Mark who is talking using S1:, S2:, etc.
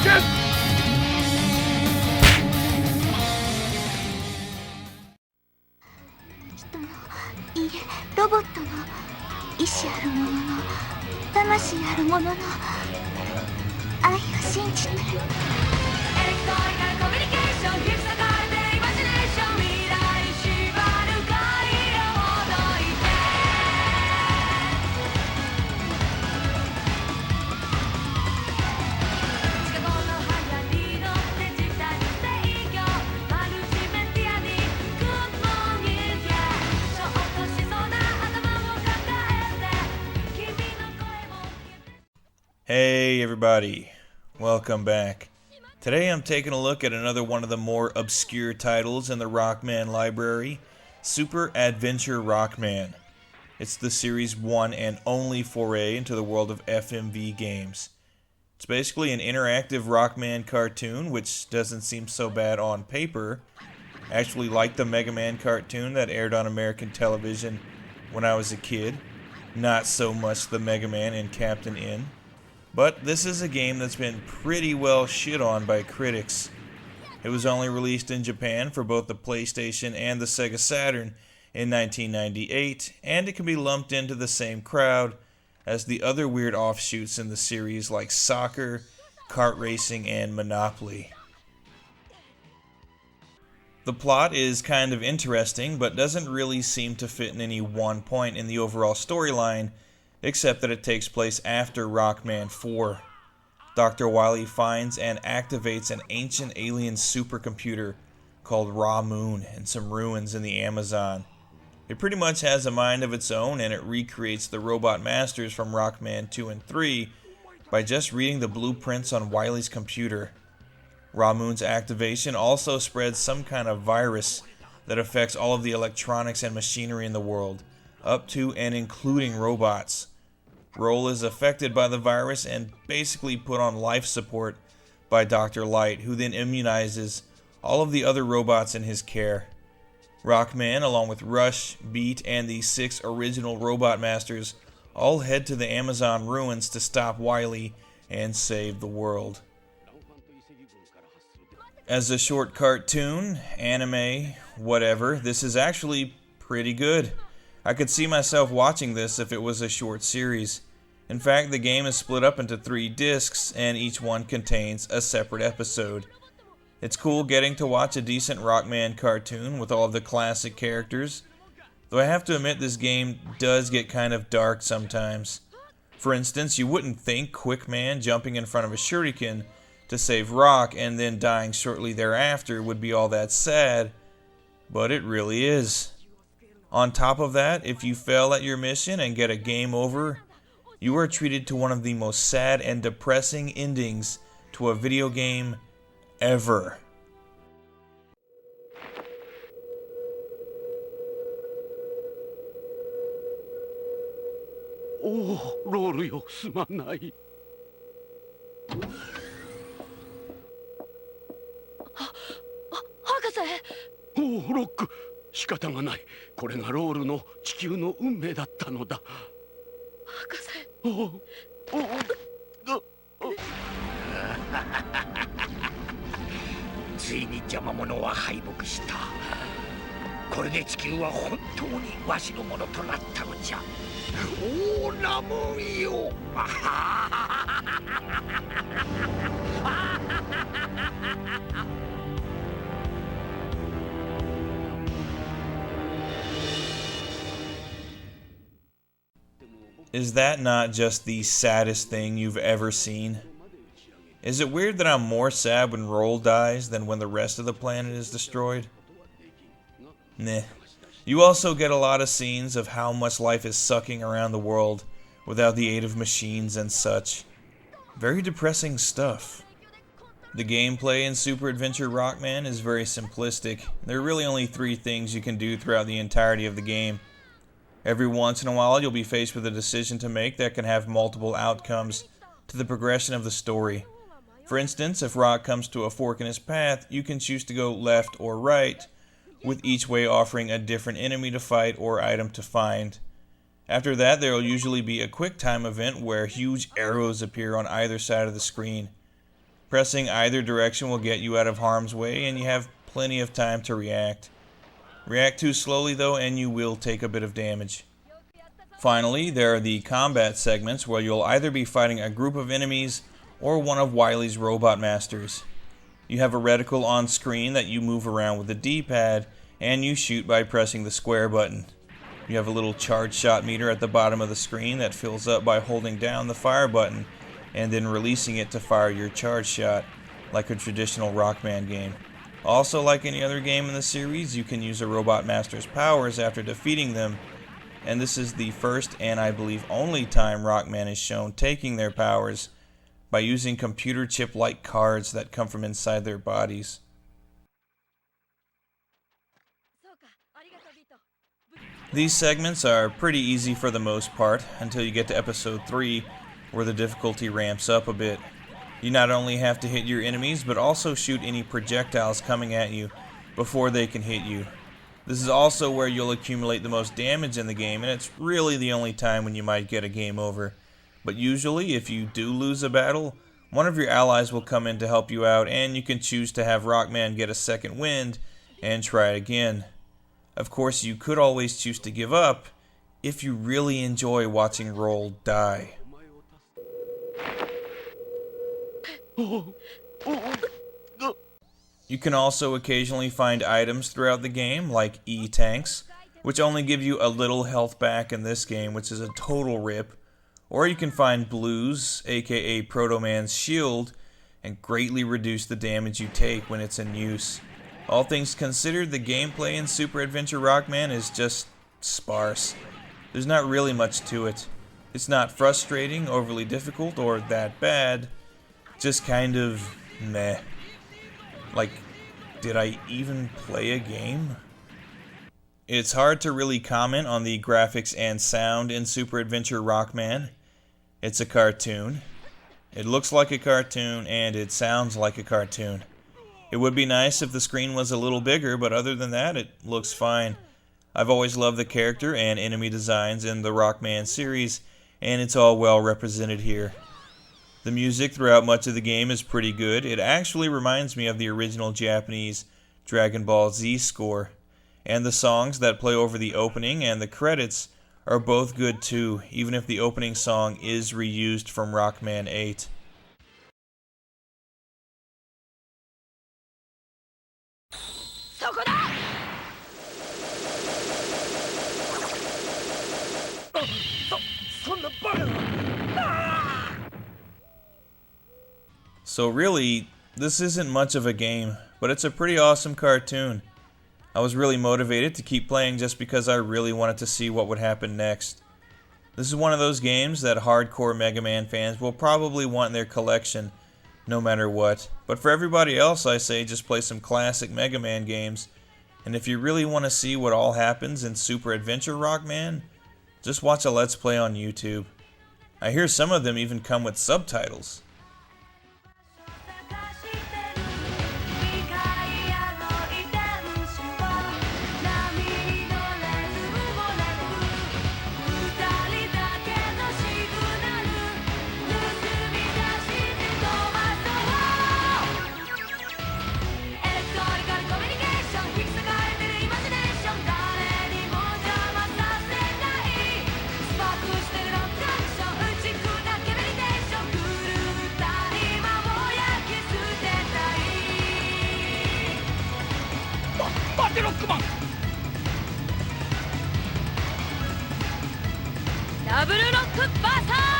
S1: 人のいいえロボットの意志あるものの魂あるものの愛を信じて
S2: Hey everybody, welcome back. Today I'm taking a look at another one of the more obscure titles in the Rockman library, Super Adventure Rockman. It's the series' one and only foray into the world of FMV games. It's basically an interactive Rockman cartoon, which doesn't seem so bad on paper. Actually, like the Mega Man cartoon that aired on American television when I was a kid. Not so much the Mega Man and Captain N. But this is a game that's been pretty well shit on by critics. It was only released in Japan for both the PlayStation and the Sega Saturn in 1998, and it can be lumped into the same crowd as the other weird offshoots in the series like soccer, kart racing, and Monopoly. The plot is kind of interesting, but doesn't really seem to fit in any one point in the overall storyline, except that it takes place after Rockman 4. Dr. Wily finds and activates an ancient alien supercomputer called Ra Moon in some ruins in the Amazon. It pretty much has a mind of its own, and it recreates the robot masters from Rockman 2 and 3 by just reading the blueprints on Wily's computer. Ra Moon's activation also spreads some kind of virus that affects all of the electronics and machinery in the world, up to and including robots. Roll is affected by the virus and basically put on life support by Dr. Light, who then immunizes all of the other robots in his care. Rockman, along with Rush, Beat, and the 6 original robot masters, all head to the Amazon ruins to stop Wily and save the world. As a short cartoon, anime, whatever, this is actually pretty good. I could see myself watching this if it was a short series. In fact, the game is split up into 3 discs, and each one contains a separate episode. It's cool getting to watch a decent Rockman cartoon with all of the classic characters, though I have to admit this game does get kind of dark sometimes. For instance, you wouldn't think Quickman jumping in front of a Shoreviewken to save Rock and then dying shortly thereafter would be all that sad, but it really is. On top of that, if you fail at your mission and get a game over, you are treated to one of the most sad and depressing endings to a video game ever.
S3: おお、ロールよ、すまない。
S1: 博士。
S3: おお、ロック。仕方がない。これがロールの地球の運命だったのだ。
S1: 博士。
S3: おお、おお。ついに邪魔者は敗北した。これで地球は本当にわしのものとなったのじゃ。おお、ラモンよ。
S2: Is that not just the saddest thing you've ever seen? Is it weird that I'm more sad when Roll dies than when the rest of the planet is destroyed? Nah. You also get a lot of scenes of how much life is sucking around the world without the aid of machines and such. Very depressing stuff. The gameplay in Super Adventure Rockman is very simplistic. There are really only 3 things you can do throughout the entirety of the game. Every once in a while, you'll be faced with a decision to make that can have multiple outcomes to the progression of the story. For instance, if Rock comes to a fork in his path, you can choose to go left or right, with each way offering a different enemy to fight or item to find. After that, there will usually be a quick time event where huge arrows appear on either side of the screen. Pressing either direction will get you out of harm's way, and you have plenty of time to react. React too slowly though, and you will take a bit of damage. Finally, there are the combat segments where you'll either be fighting a group of enemies or one of Wily's robot masters. You have a reticle on screen that you move around with the D-pad, and you shoot by pressing the square button. You have a little charge shot meter at the bottom of the screen that fills up by holding down the fire button and then releasing it to fire your charge shot, like a traditional Rockman game. Also, like any other game in the series, you can use a robot master's powers after defeating them, and this is the first and I believe only time Rockman is shown taking their powers by using computer chip-like cards that come from inside their bodies. These segments are pretty easy for the most part until you get to episode 3, where the difficulty ramps up a bit. You not only have to hit your enemies, but also shoot any projectiles coming at you before they can hit you. This is also where you'll accumulate the most damage in the game, and it's really the only time when you might get a game over. But usually, if you do lose a battle, one of your allies will come in to help you out, and you can choose to have Rockman get a second wind and try it again. Of course, you could always choose to give up if you really enjoy watching Roll die. You can also occasionally find items throughout the game, like E-tanks, which only give you a little health back in this game, which is a total rip. Or you can find blues, aka Proto Man's shield, and greatly reduce the damage you take when it's in use. All things considered, the gameplay in Super Adventure Rockman is just sparse. There's not really much to it. It's not frustrating, overly difficult, or that bad. Just kind of meh. Like, did I even play a game? It's hard to really comment on the graphics and sound in Super Adventure Rockman. It's a cartoon. It looks like a cartoon, and it sounds like a cartoon. It would be nice if the screen was a little bigger, but other than that, it looks fine. I've always loved the character and enemy designs in the Rockman series, and it's all well represented here. The music throughout much of the game is pretty good. It actually reminds me of the original Japanese Dragon Ball Z score. And the songs that play over the opening and the credits are both good too, even if the opening song is reused from Rockman 8. So really, this isn't much of a game, but it's a pretty awesome cartoon. I was really motivated to keep playing just because I really wanted to see what would happen next. This is one of those games that hardcore Mega Man fans will probably want in their collection, no matter what. But for everybody else, I say just play some classic Mega Man games. And if you really want to see what all happens in Super Adventure Rockman, just watch a Let's Play on YouTube. I hear some of them even come with subtitles.
S3: Rockman!
S4: ダブルロックバサー